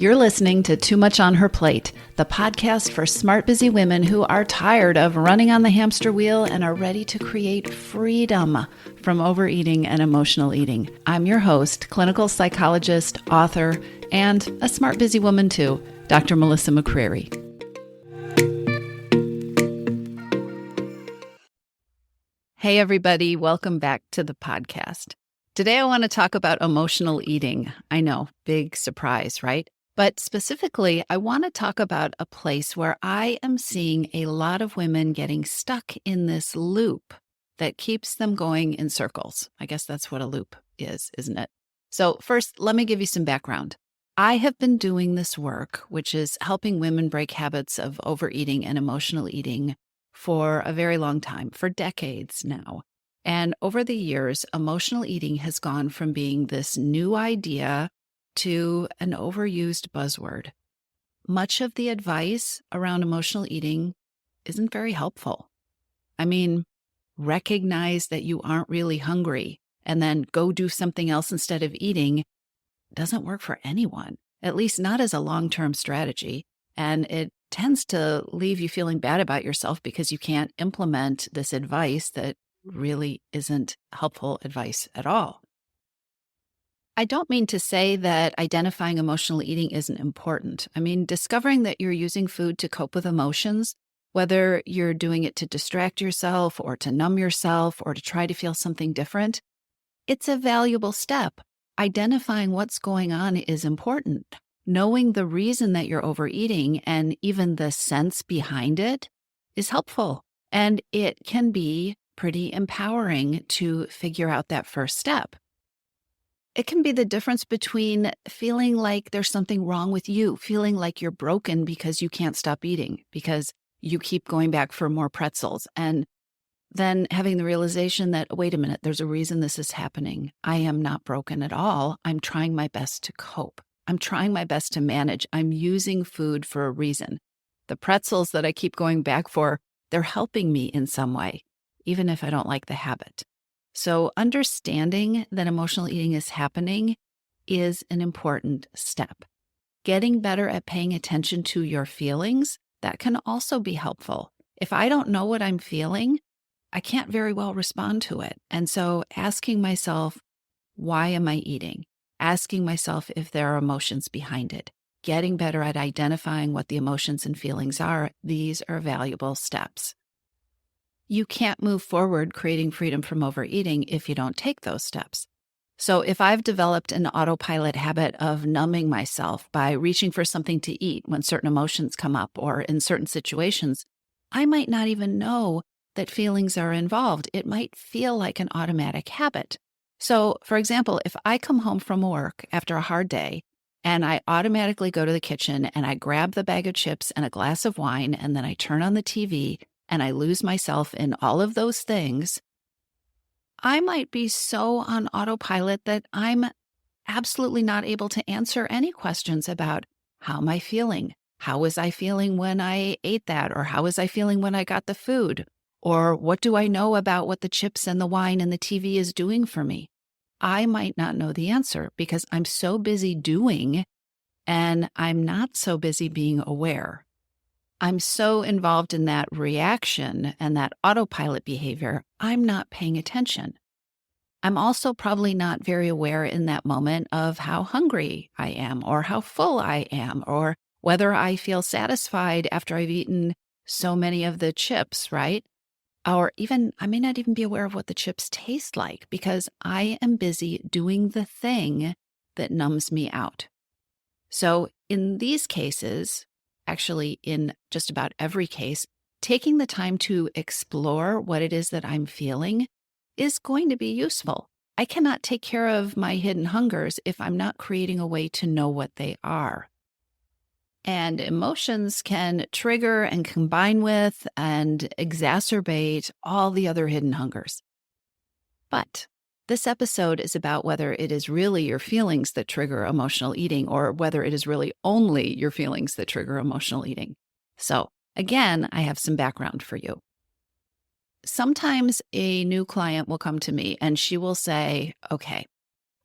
You're listening to Too Much on Her Plate, the podcast for smart, busy women who are tired of running on the hamster wheel and are ready to create freedom from overeating and emotional eating. I'm your host, clinical psychologist, author, and a smart, busy woman too, Dr. Melissa McCreary. Hey, everybody. Welcome back to the podcast. Today, I want to talk about emotional eating. I know, big surprise, right? But specifically, I want to talk about a place where I am seeing a lot of women getting stuck in this loop that keeps them going in circles. I guess that's what a loop is, isn't it? So first, let me give you some background. I have been doing this work, which is helping women break habits of overeating and emotional eating for a very long time, for decades now. And over the years, emotional eating has gone from being this new idea to an overused buzzword. Much of the advice around emotional eating isn't very helpful. I mean, recognize that you aren't really hungry and then go do something else instead of eating doesn't work for anyone, at least not as a long-term strategy. And it tends to leave you feeling bad about yourself because you can't implement this advice that really isn't helpful advice at all. I don't mean to say that identifying emotional eating isn't important. I mean, discovering that you're using food to cope with emotions, whether you're doing it to distract yourself or to numb yourself or to try to feel something different, it's a valuable step. Identifying what's going on is important. Knowing the reason that you're overeating and even the sense behind it is helpful. And it can be pretty empowering to figure out that first step. It can be the difference between feeling like there's something wrong with you, feeling like you're broken because you can't stop eating, because you keep going back for more pretzels, and then having the realization that, wait a minute, there's a reason this is happening. I am not broken at all. I'm trying my best to cope. I'm trying my best to manage. I'm using food for a reason. The pretzels that I keep going back for, they're helping me in some way, even if I don't like the habit. So understanding that emotional eating is happening is an important step. Getting better at paying attention to your feelings, that can also be helpful. If I don't know what I'm feeling, I can't very well respond to it. And so asking myself, why am I eating? Asking myself if there are emotions behind it. Getting better at identifying what the emotions and feelings are, these are valuable steps. You can't move forward creating freedom from overeating if you don't take those steps. So if I've developed an autopilot habit of numbing myself by reaching for something to eat when certain emotions come up or in certain situations, I might not even know that feelings are involved. It might feel like an automatic habit. So, for example, if I come home from work after a hard day and I automatically go to the kitchen and I grab the bag of chips and a glass of wine and then I turn on the TV and I lose myself in all of those things, I might be so on autopilot that I'm absolutely not able to answer any questions about how am I feeling? How was I feeling when I ate that? Or how was I feeling when I got the food? Or what do I know about what the chips and the wine and the TV is doing for me? I might not know the answer because I'm so busy doing and I'm not so busy being aware. I'm so involved in that reaction and that autopilot behavior, I'm not paying attention. I'm also probably not very aware in that moment of how hungry I am or how full I am or whether I feel satisfied after I've eaten so many of the chips, right? Or even, I may not even be aware of what the chips taste like because I am busy doing the thing that numbs me out. So in these cases, actually in just about every case, taking the time to explore what it is that I'm feeling is going to be useful. I cannot take care of my hidden hungers if I'm not creating a way to know what they are. And emotions can trigger and combine with and exacerbate all the other hidden hungers. But this episode is about whether it is really your feelings that trigger emotional eating or whether it is really only your feelings that trigger emotional eating. So again, I have some background for you. Sometimes a new client will come to me and she will say, okay,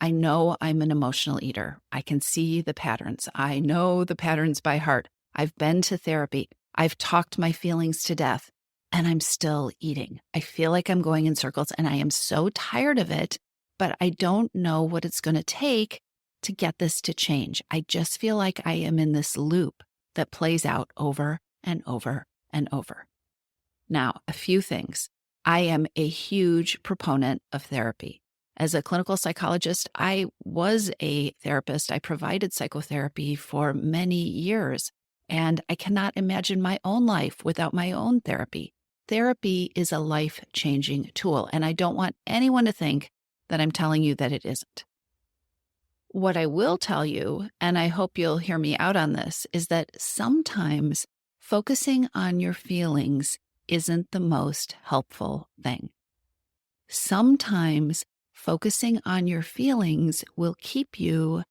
I know I'm an emotional eater. I can see the patterns. I know the patterns by heart. I've been to therapy. I've talked my feelings to death, and I'm still eating. I feel like I'm going in circles, and I am so tired of it, but I don't know what it's going to take to get this to change. I just feel like I am in this loop that plays out over and over and over. Now, a few things. I am a huge proponent of therapy. As a clinical psychologist, I was a therapist. I provided psychotherapy for many years, and I cannot imagine my own life without my own therapy. Therapy is a life-changing tool, and I don't want anyone to think that I'm telling you that it isn't. What I will tell you, and I hope you'll hear me out on this, is that sometimes focusing on your feelings isn't the most helpful thing. Sometimes focusing on your feelings will keep you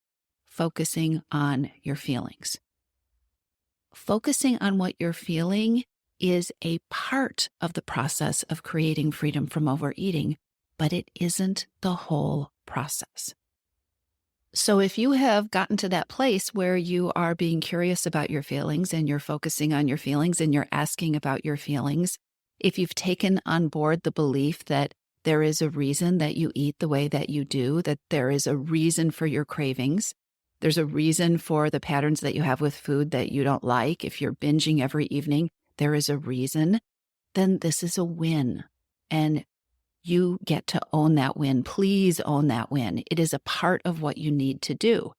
focusing on your feelings. Focusing on what you're feeling is a part of the process of creating freedom from overeating, but it isn't the whole process. So if you have gotten to that place where you are being curious about your feelings and you're focusing on your feelings and you're asking about your feelings, if you've taken on board the belief that there is a reason that you eat the way that you do, that there is a reason for your cravings, there's a reason for the patterns that you have with food that you don't like. If you're binging every evening, there is a reason, then this is a win. And you get to own that win. Please own that win. It is a part of what you need to do.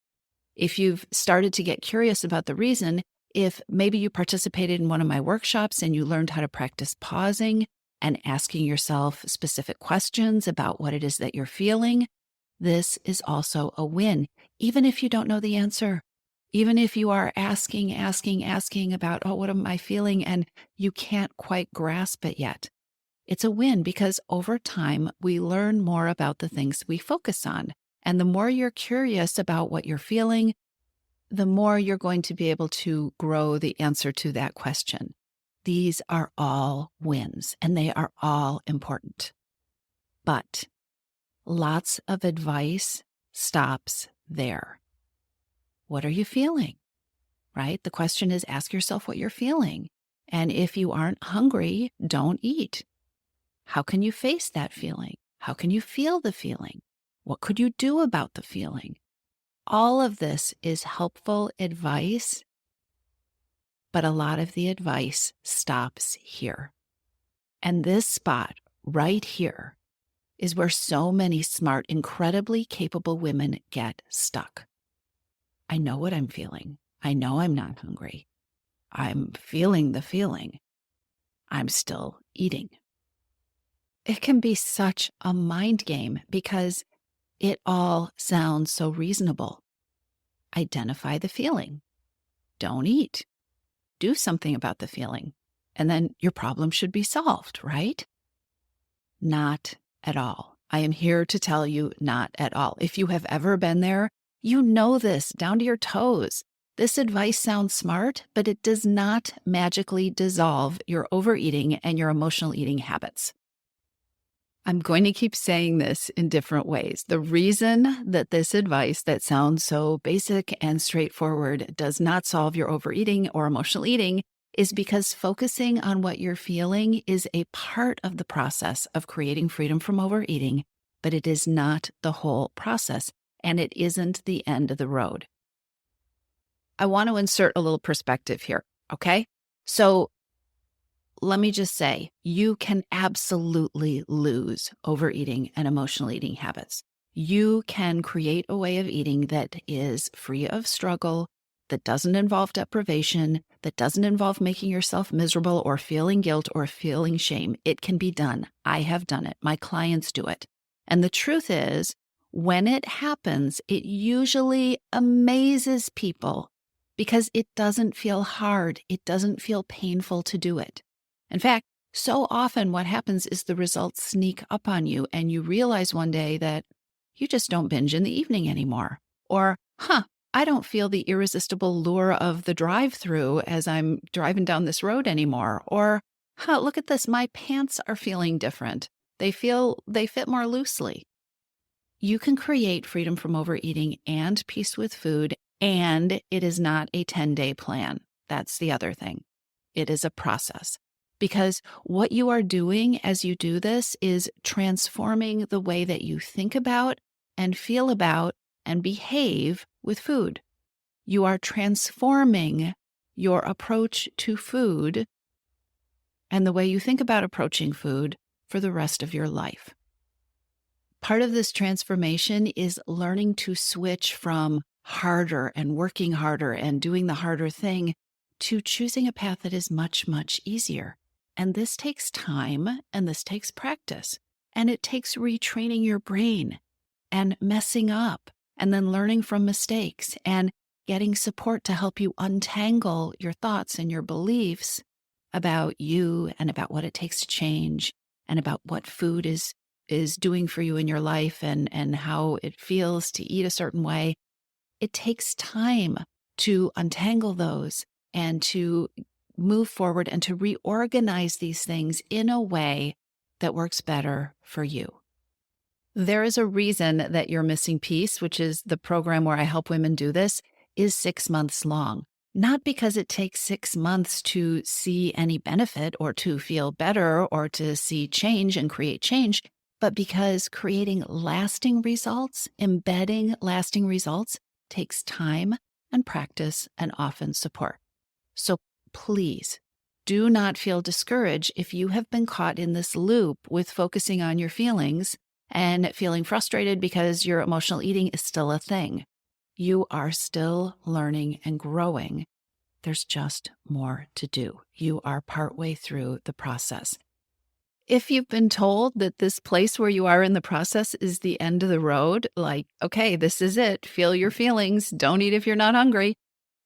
If you've started to get curious about the reason, if maybe you participated in one of my workshops and you learned how to practice pausing and asking yourself specific questions about what it is that you're feeling, this is also a win, even if you don't know the answer. Even if you are asking about, oh, what am I feeling? And you can't quite grasp it yet. It's a win because over time, we learn more about the things we focus on. And the more you're curious about what you're feeling, the more you're going to be able to grow the answer to that question. These are all wins, and they are all important. But lots of advice stops there. What are you feeling? Right? The question is, ask yourself what you're feeling. And if you aren't hungry, don't eat. How can you face that feeling? How can you feel the feeling? What could you do about the feeling? All of this is helpful advice, but a lot of the advice stops here. And this spot right here is where so many smart, incredibly capable women get stuck. I know what I'm feeling. I know I'm not hungry. I'm feeling the feeling. I'm still eating. It can be such a mind game because it all sounds so reasonable. Identify the feeling. Don't eat. Do something about the feeling. And then your problem should be solved, right? Not at all. I am here to tell you not at all. If you have ever been there, you know this down to your toes. This advice sounds smart, but it does not magically dissolve your overeating and your emotional eating habits. I'm going to keep saying this in different ways. The reason that this advice that sounds so basic and straightforward does not solve your overeating or emotional eating is because focusing on what you're feeling is a part of the process of creating freedom from overeating, but it is not the whole process, and it isn't the end of the road. I want to insert a little perspective here, okay? So let me just say, you can absolutely lose overeating and emotional eating habits. You can create a way of eating that is free of struggle, that doesn't involve deprivation, that doesn't involve making yourself miserable or feeling guilt or feeling shame. It can be done. I have done it. My clients do it. And the truth is, when it happens, it usually amazes people because it doesn't feel hard. It doesn't feel painful to do it. In fact, so often what happens is the results sneak up on you and you realize one day that you just don't binge in the evening anymore. Or, I don't feel the irresistible lure of the drive-through as I'm driving down this road anymore. Or, look at this, my pants are feeling different. They fit more loosely. You can create freedom from overeating and peace with food, and it is not a 10-day plan. That's the other thing. It is a process. Because what you are doing as you do this is transforming the way that you think about and feel about and behave with food. You are transforming your approach to food and the way you think about approaching food for the rest of your life. Part of this transformation is learning to switch from harder and working harder and doing the harder thing to choosing a path that is much, much easier. And this takes time and this takes practice. And it takes retraining your brain and messing up and then learning from mistakes and getting support to help you untangle your thoughts and your beliefs about you and about what it takes to change and about what food is doing for you in your life and how it feels to eat a certain way. It takes time to untangle those and to move forward and to reorganize these things in a way that works better for you. There is a reason that You're Missing Peace, which is the program where I help women do this, is 6 months long. Not because it takes 6 months to see any benefit or to feel better or to see change and create change, but because creating lasting results, embedding lasting results, takes time and practice and often support. So please do not feel discouraged if you have been caught in this loop with focusing on your feelings and feeling frustrated because your emotional eating is still a thing. You are still learning and growing. There's just more to do. You are partway through the process. If you've been told that this place where you are in the process is the end of the road, like, okay, this is it, feel your feelings, don't eat if you're not hungry,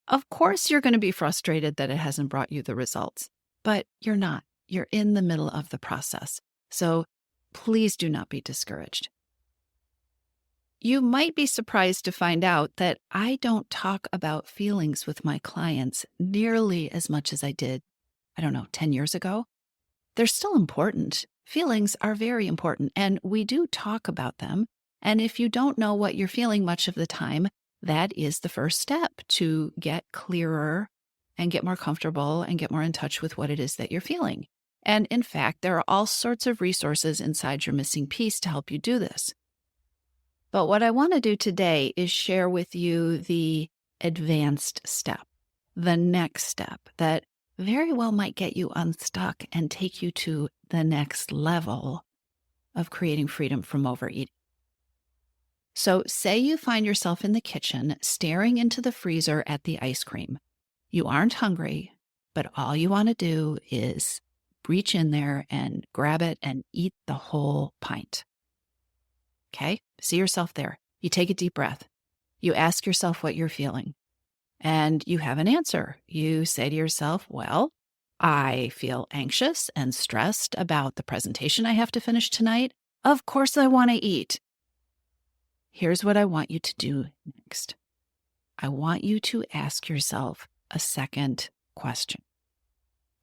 of course you're going to be frustrated that it hasn't brought you the results. But you're not. You're in the middle of the process. So please do not be discouraged. You might be surprised to find out that I don't talk about feelings with my clients nearly as much as I did, 10 years ago. They're still important. Feelings are very important, and we do talk about them. And if you don't know what you're feeling much of the time, that is the first step to get clearer and get more comfortable and get more in touch with what it is that you're feeling. And in fact, there are all sorts of resources inside Your Missing Piece to help you do this. But what I want to do today is share with you the advanced step, the next step that very well might get you unstuck and take you to the next level of creating freedom from overeating. So say you find yourself in the kitchen staring into the freezer at the ice cream. You aren't hungry, but all you want to do is reach in there and grab it and eat the whole pint. Okay? See yourself there. You take a deep breath. You ask yourself what you're feeling. And you have an answer. You say to yourself, well, I feel anxious and stressed about the presentation I have to finish tonight. Of course I want to eat. Here's what I want you to do next. I want you to ask yourself a second question.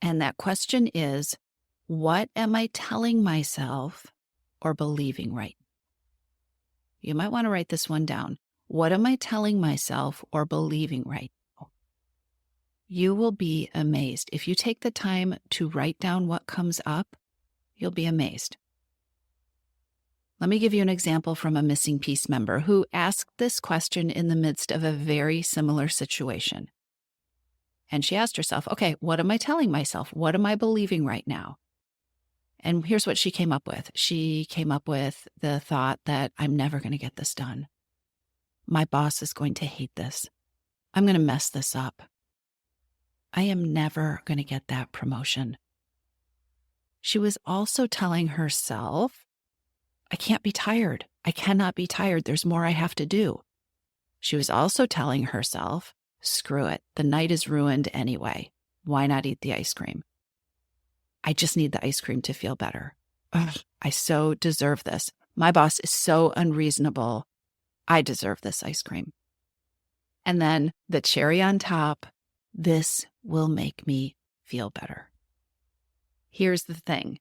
And that question is, what am I telling myself or believing right now? You might want to write this one down. What am I telling myself or believing right now? You will be amazed. If you take the time to write down what comes up, you'll be amazed. Let me give you an example from a Missing Piece member who asked this question in the midst of a very similar situation. And she asked herself, okay, what am I telling myself? What am I believing right now? And here's what she came up with. She came up with the thought that I'm never going to get this done. My boss is going to hate this. I'm going to mess this up. I am never going to get that promotion. She was also telling herself, I can't be tired. I cannot be tired. There's more I have to do. She was also telling herself, screw it. The night is ruined anyway. Why not eat the ice cream? I just need the ice cream to feel better. Ugh, I so deserve this. My boss is so unreasonable. I deserve this ice cream. And then the cherry on top, this will make me feel better. Here's the thing.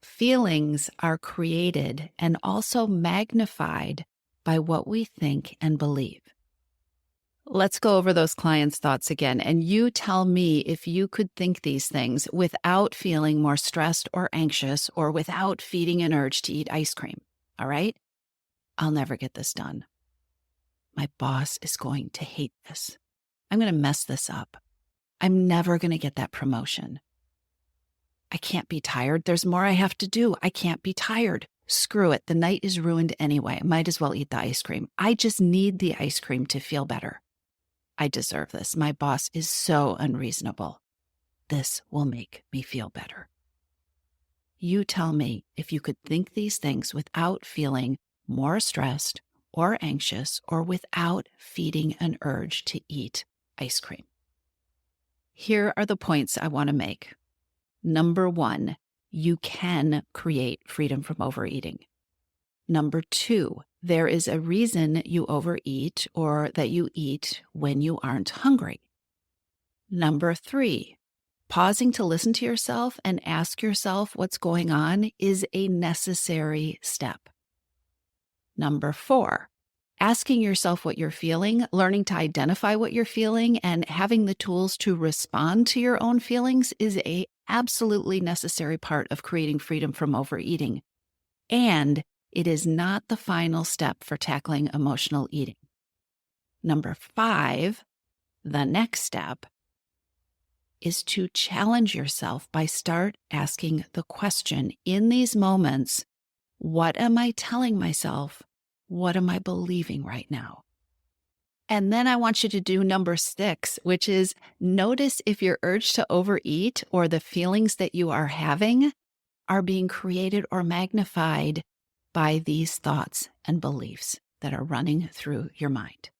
Feelings are created and also magnified by what we think and believe. Let's go over those clients' thoughts again, and you tell me if you could think these things without feeling more stressed or anxious or without feeding an urge to eat ice cream. All right? I'll never get this done. My boss is going to hate this. I'm going to mess this up. I'm never going to get that promotion. I can't be tired. There's more I have to do. I can't be tired. Screw it. The night is ruined anyway. I might as well eat the ice cream. I just need the ice cream to feel better. I deserve this. My boss is so unreasonable. This will make me feel better. You tell me if you could think these things without feeling more stressed or anxious or without feeding an urge to eat ice cream. Here are the points I want to make. Number 1, you can create freedom from overeating. Number 2, there is a reason you overeat or that you eat when you aren't hungry. Number 3, pausing to listen to yourself and ask yourself what's going on is a necessary step. Number 4, asking yourself what you're feeling, learning to identify what you're feeling, and having the tools to respond to your own feelings is a absolutely necessary part of creating freedom from overeating. And it is not the final step for tackling emotional eating. Number 5, the next step is to challenge yourself by start asking the question in these moments, what am I telling myself? What am I believing right now? And then I want you to do number 6, which is notice if your urge to overeat or the feelings that you are having are being created or magnified by these thoughts and beliefs that are running through your mind.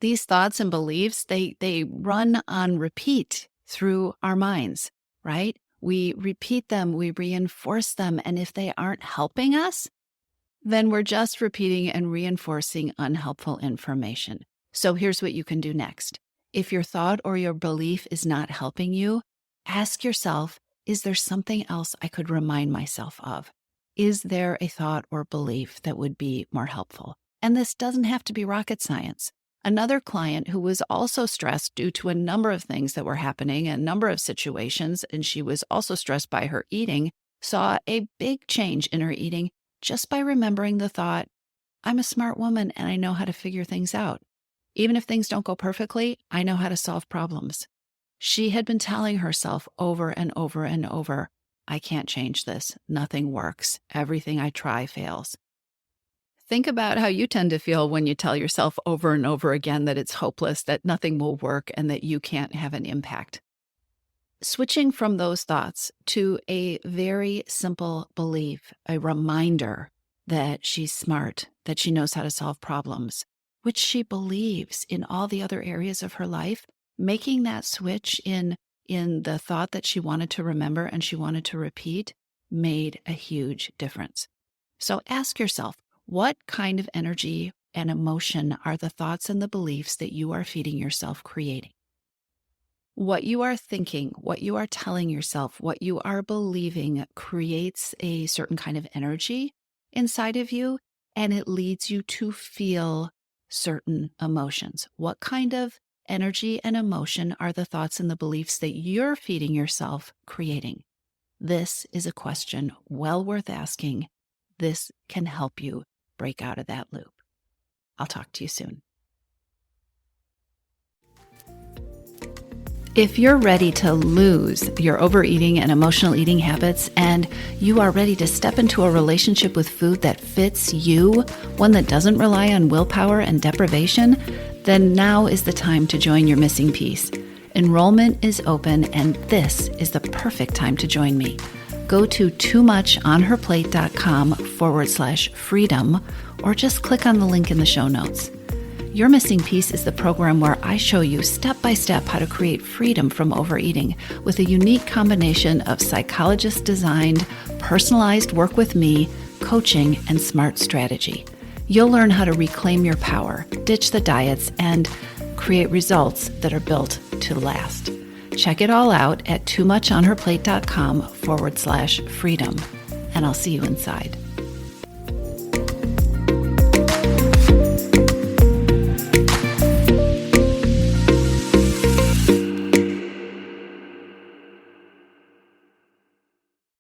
These thoughts and beliefs, they run on repeat through our minds, right? We repeat them, we reinforce them, and if they aren't helping us, then we're just repeating and reinforcing unhelpful information. So here's what you can do next. If your thought or your belief is not helping you, ask yourself, is there something else I could remind myself of? Is there a thought or belief that would be more helpful? And this doesn't have to be rocket science. Another client who was also stressed due to a number of things that were happening, a number of situations, and she was also stressed by her eating, saw a big change in her eating just by remembering the thought, I'm a smart woman and I know how to figure things out. Even if things don't go perfectly, I know how to solve problems. She had been telling herself over and over and over, I can't change this. Nothing works. Everything I try fails. Think about how you tend to feel when you tell yourself over and over again that it's hopeless, that nothing will work, and that you can't have an impact. Switching from those thoughts to a very simple belief, a reminder that she's smart, that she knows how to solve problems, which she believes in all the other areas of her life, making that switch in the thought that she wanted to remember and she wanted to repeat made a huge difference. So ask yourself, what kind of energy and emotion are the thoughts and the beliefs that you are feeding yourself creating? What you are thinking, what you are telling yourself, what you are believing creates a certain kind of energy inside of you, and it leads you to feel certain emotions. What kind of energy and emotion are the thoughts and the beliefs that you're feeding yourself creating? This is a question well worth asking. This can help you break out of that loop. I'll talk to you soon. If you're ready to lose your overeating and emotional eating habits, and you are ready to step into a relationship with food that fits you, one that doesn't rely on willpower and deprivation, then now is the time to join your missing piece. Enrollment is open, and this is the perfect time to join me. Go to toomuchonherplate.com/freedom, or just click on the link in the show notes. Your Missing Piece is the program where I show you step-by-step how to create freedom from overeating with a unique combination of psychologist-designed, personalized work with me, coaching, and smart strategy. You'll learn how to reclaim your power, ditch the diets, and create results that are built to last. Check it all out at toomuchonherplate.com/freedom, and I'll see you inside.